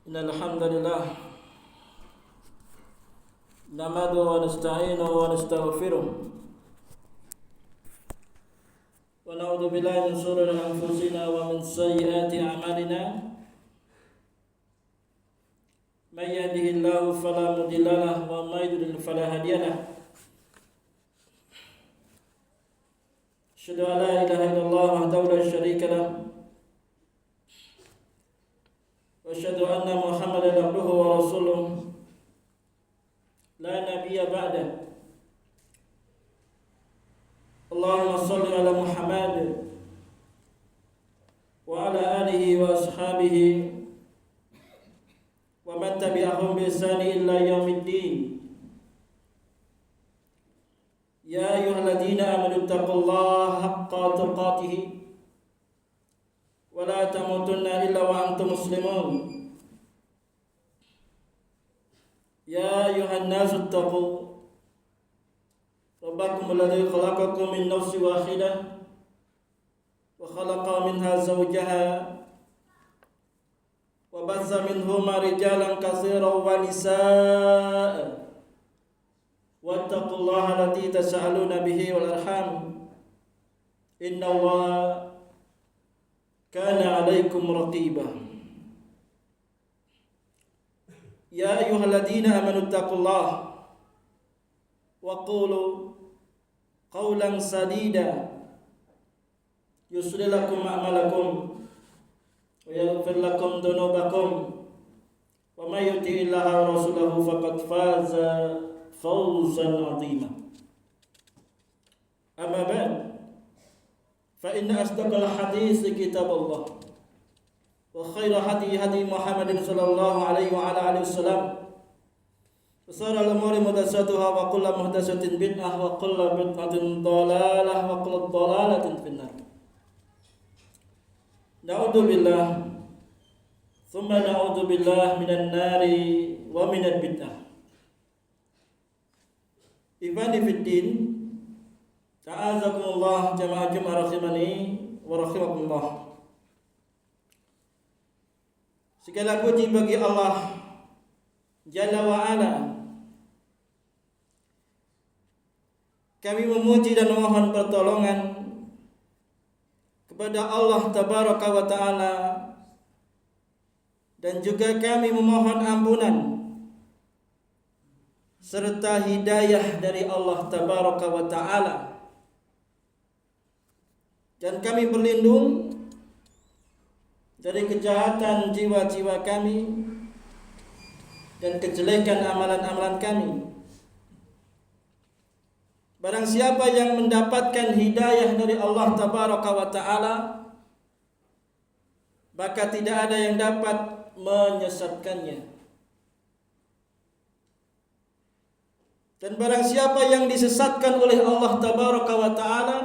Innal hamdalillah nahmaduhu wa nasta'inuhu wa nastaghfiruh wa na'udzu billahi min shururi anfusina wa min sayyiati a'malina. May yahdihillahu fala mudilla lahu wa may yudlil fala hadiya lahu. Asyhadu an la ilaha illallah wahdahu la syarika lahu wa asyhadu anna Muhammadan abduhu wa rasuluh la nabiyya ba'da. Allahumma shalli ala Muhammad wa ala alihi wa ashabihi wa man tabi'ahum bi ihsani ila yaumiddin. Ya ayyuhalladzina amanu taqullaha haqqa tuqatih wa la tamutunna illa wa antum muslimun. Ya ayyuhan nasu taqu rabbakum alladzi khalaqakum min nafsin wahidah wa khalaqa minha zawjaha wa bassa minhuma rijalan katsiran wa nisaa. Wattaqullaha allati tasaaluna bihi wal arham innallaha kana 'alaikum raqiba. Ya ayyuhalladzina amanu taqullaha wa qulu qawlan sadida yuslih lakum a'malakum wa yaghfir lakum dhunubakum wa may yuti'illaha wa rasulahu faqad faza fawzan 'azima. Amma ba'd, fa inna asdaqal hadits kitabullah wa khairu hadi Muhammadin sallallahu alaihi wa ala alihi wasallam wa sharral umuri muhdatsatuha wa kullu muhdatsatin bid'ah wa kullu bid'atin dhalalah wa kullu dhalalatin finnar. Na'udzu billah thumma na'udzu billah minan nari wa minal bid'ah. Ibadi fiddin, ta'azakumullah jama'a jum'ah rahimani wa rahimakumullah. Segala puji bagi Allah Jalla wa Ala. Kami memuji dan memohon pertolongan kepada Allah Tabaraka wa Ta'ala, dan juga kami memohon ampunan serta hidayah dari Allah Tabaraka wa Ta'ala, dan kami berlindung dari kejahatan jiwa-jiwa kami dan kejelekan amalan-amalan kami. Barang siapa yang mendapatkan hidayah dari Allah Tabaraka wa Ta'ala, maka tidak ada yang dapat menyesatkannya. Dan barang siapa yang disesatkan oleh Allah Tabaraka wa Ta'ala,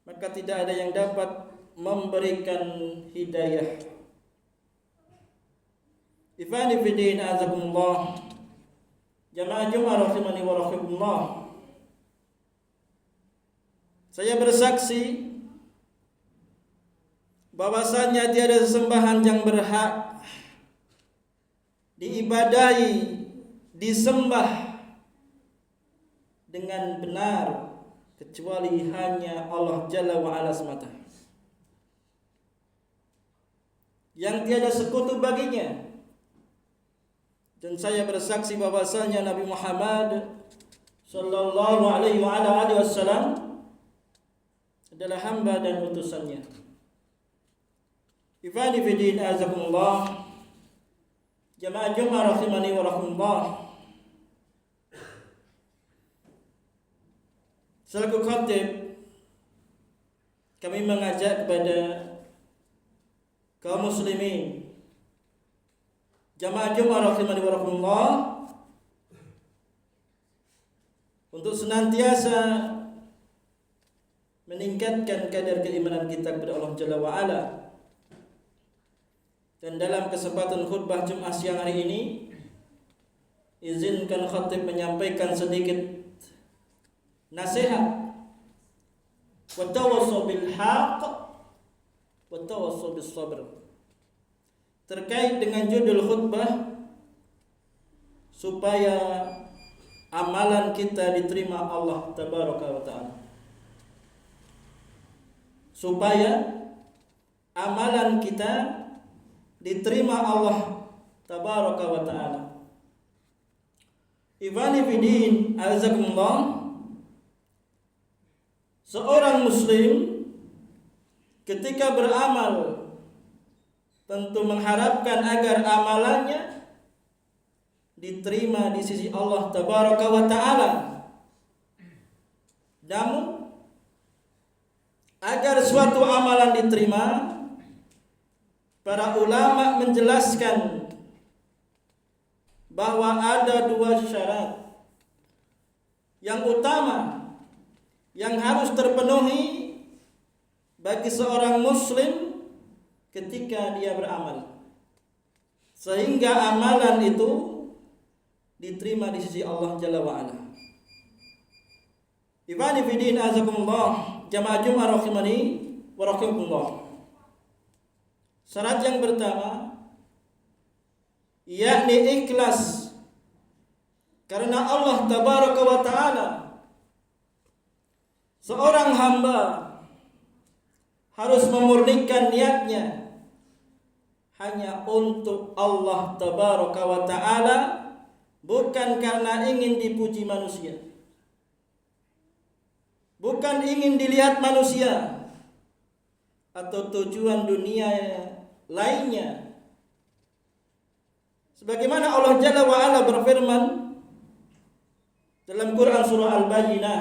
maka tidak ada yang dapat memberikan hidayah. Ifani fiddin azakumullah, jamaah jum'ah rahimani wa rahimakumullah. Saya bersaksi bahwasanya tiada sesembahan yang berhak diibadahi, disembah dengan benar kecuali hanya Allah Jalla wa Ala semata, yang tiada sekutu baginya. Dan saya bersaksi bahwasanya Nabi Muhammad sallallahu alaihi wa ala alihi wasallam adalah hamba dan utusannya. Ifani fiddin azakumullah, jamaah jum'ah rahimani wa rahimakumullah. Selaku khatib, kami mengajak kepada kaum muslimin, jamaah jum'ah rahimani wa rahimakumullah, untuk senantiasa meningkatkan kadar keimanan kita kepada Allah Jalla wa Ala. Dan dalam kesempatan khutbah Jumat siang hari ini, izinkan khatib menyampaikan sedikit nasihat. Wa tawassaw bil haqq wa tawassaw bis sabr. terkait dengan judul khutbah, supaya amalan kita diterima Allah tabaraka wa ta'ala. Supaya amalan kita diterima Allah tabaraka wa ta'ala. Ikhwani fiddin, azakumullah. Seorang muslim ketika beramal tentu mengharapkan agar amalannya diterima di sisi Allah tabaraka wa ta'ala. Namun agar suatu amalan diterima, para ulama menjelaskan bahwa ada dua syarat. Yang utama yang harus terpenuhi bagi seorang muslim ketika dia beramal, sehingga amalan itu diterima di sisi Allah Jalla wa'ala. Ibani fiddin azakumullah, jamaah Jumat rahimani wa rahimakumullah. Syarat yang pertama yakni ikhlas karena Allah tabaraka wa ta'ala. Seorang hamba harus memurnikan niatnya hanya untuk Allah tabaraka wa ta'ala, bukan karena ingin dipuji manusia, bukan ingin dilihat manusia atau tujuan dunia lainnya. Sebagaimana Allah Jalla wa Ala berfirman dalam Quran surah Al-Bayyinah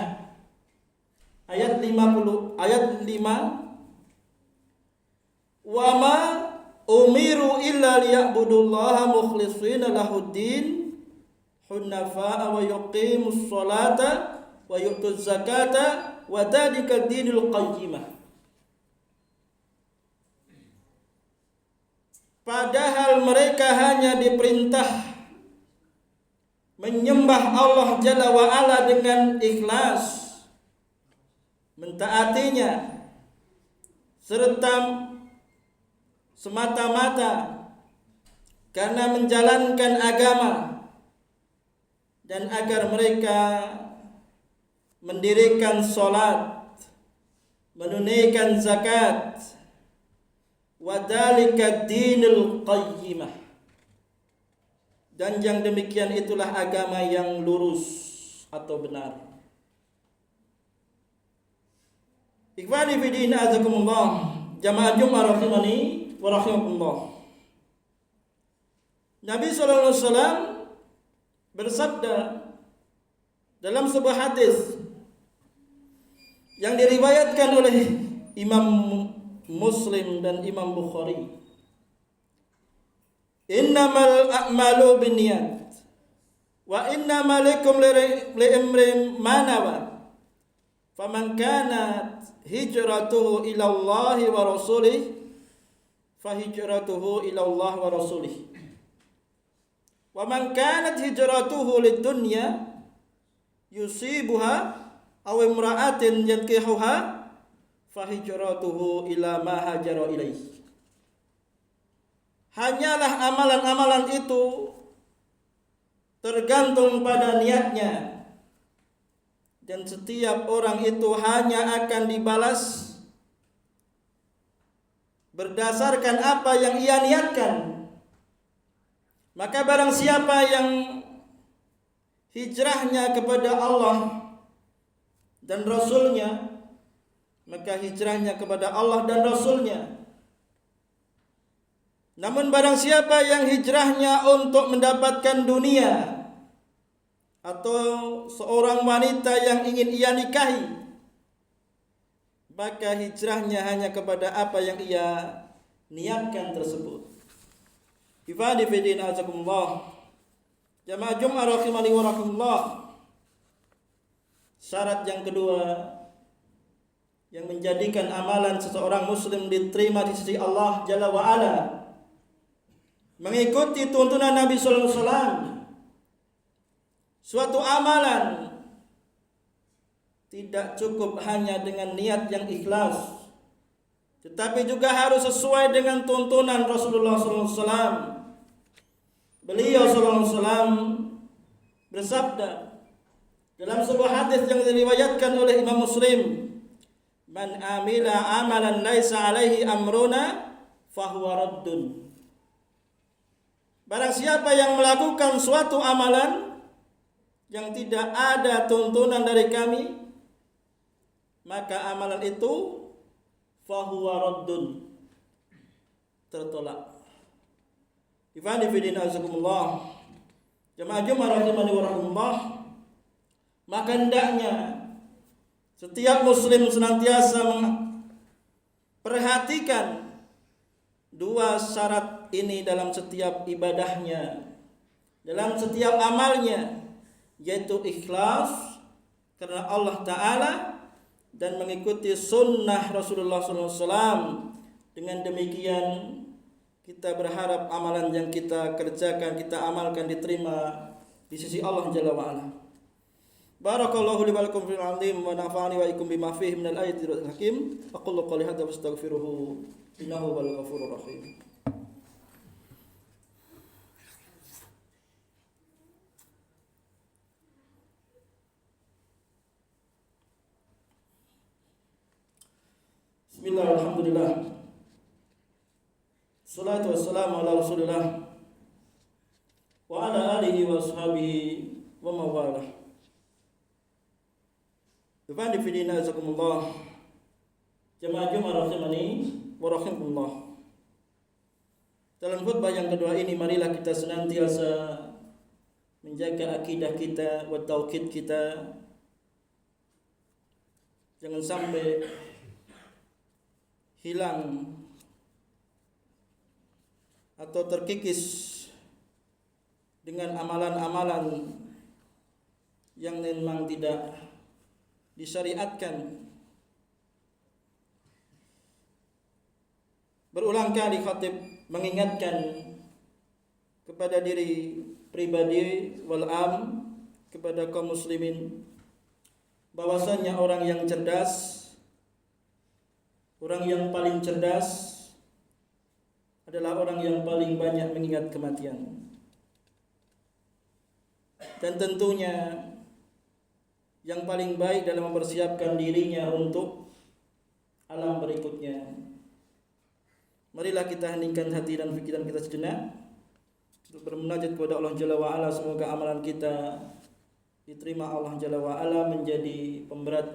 ayat 50, ayat 5, "Wa ma umiru illa liya'budullaha mukhlishina lahuddin hunafa'a wa yuqimus sholata wa yu'tuz zakata wa dzalika dinul qayyimah." Padahal mereka hanya diperintah menyembah Allah Jalla wa Ala dengan ikhlas, mentaatinya serta semata-mata karena menjalankan agama, dan agar mereka mendirikan salat, menunaikan zakat, wadzalika dinul qayyimah, dan yang demikian itulah agama yang lurus atau benar. Ikhwani fiddin azakumullah, jamaah Jumat rahimani wa rahimakumullah. Nabi sallallahu alaihi wasallam bersabda dalam sebuah hadis yang diriwayatkan oleh Imam Muslim dan Imam Bukhari, "Innamal a'malu binniyat wa innamal likum li'imrin ma nawa faman kanat hijratuhu ila Allah wa rasulih fa hijratuhu ila Allah wa rasulih wa man kanat hijratuhu lid-dunya yusibuha aw imra'atin yankihuha fahijratuhu ila ma hajara ilaih." Hanyalah amalan-amalan itu tergantung pada niatnya, dan setiap orang itu hanya akan dibalas berdasarkan apa yang ia niatkan. Maka barang siapa yang hijrahnya kepada Allah dan Rasulnya, maka hijrahnya kepada Allah dan Rasulnya. Namun barang siapa yang hijrahnya untuk mendapatkan dunia atau seorang wanita yang ingin ia nikahi, maka hijrahnya hanya kepada apa yang ia niatkan tersebut. Ibadi fiddin azakumullah, jamaah Jumat rahimani wa rahimakumullah. Syarat yang kedua yang menjadikan amalan seseorang muslim diterima di sisi Allah Jalla wa Ala, mengikuti tuntunan Nabi sallallahu alaihi wasallam. Suatu amalan tidak cukup hanya dengan niat yang ikhlas, tetapi juga harus sesuai dengan tuntunan Rasulullah SAW. Beliau SAW bersabda dalam sebuah hadis yang diriwayatkan oleh Imam Muslim, "Man amila amalan laisa alaihi amruna fahuwa raddun." Barang siapa yang melakukan suatu amalan yang tidak ada tuntunan dari kami, maka amalan itu fahuwa raddun, tertolak. Ifani fidina azakumullah, jemaah Jumat rahimani wa rahimah, maka hendaknya setiap muslim senantiasa memperhatikan dua syarat ini dalam setiap ibadahnya, dalam setiap amalnya, yaitu ikhlas karena Allah Ta'ala dan mengikuti sunnah Rasulullah SAW. Dengan demikian kita berharap amalan yang kita kerjakan, kita amalkan diterima di sisi Allah Jalla wa'ala. Barakallahu li wa lakum fil 'azim wa nafa'ani wa ikum bima fihi minal ayati wal hakim. Aqulu qouli hadza wastaghfiruhu innahu wal ghafurur rahim. Bismillah, alhamdulillah, salatu wassalamu ala rasulillah wa ala alihi wa ashabihi wa mawalah. Ibn fidina azakumullah, jemaah Jumat rahimani wa rahimakumullah. Dalam khutbah yang kedua ini, marilah kita senantiasa menjaga akidah kita wa tauhid kita. Jangan sampai hilang atau terkikis dengan amalan-amalan yang memang tidak disyariatkan. Berulang kali khatib mengingatkan kepada diri pribadi wal am, kepada kaum muslimin, bahwasanya orang yang cerdas, orang yang paling cerdas adalah orang yang paling banyak mengingat kematian. Dan tentunya yang paling baik dalam mempersiapkan dirinya untuk alam berikutnya. Marilah kita heningkan hati dan pikiran kita sejenak untuk bermunajat kepada Allah Jalla wa'ala. Semoga amalan kita diterima Allah Jalla wa'ala, menjadi pemberat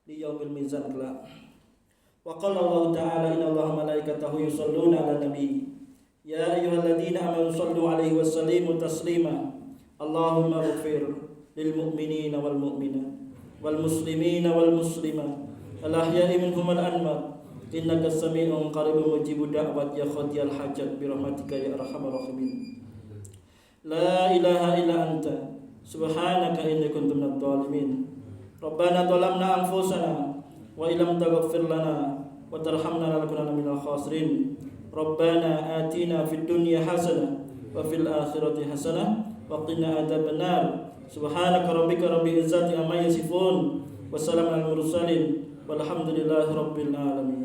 di yaumil mizan kelak. Wa qala Allah Ta'ala, inna Allah malaikatahu yusalluna ala nabi ya ayyuhalladzina amanu sallu alaihi wa sallimu taslima. Allahumma ighfir lil mu'minina wal mu'minat wal muslimina wal muslimat al ahya'i minhum al amwat innaka sami'un qaribun mujibud da'wat ya qadiyal hajat bi rahmatika ya arhamar rahimin. La ilaha illa anta subhanaka inni kuntu minadh dhalimin. Rabbana dhalamna anfusana wa illam taghfir lana wa tarhamna lanakunanna minal khasirin. Rabbana atina fid dunya hasanah wa fil akhirati hasanah wa qina adzabannar. Subhanaka rabbika rabbil izzati amma yasifun wa salamun alal mursalin walhamdulillahi rabbil alamin.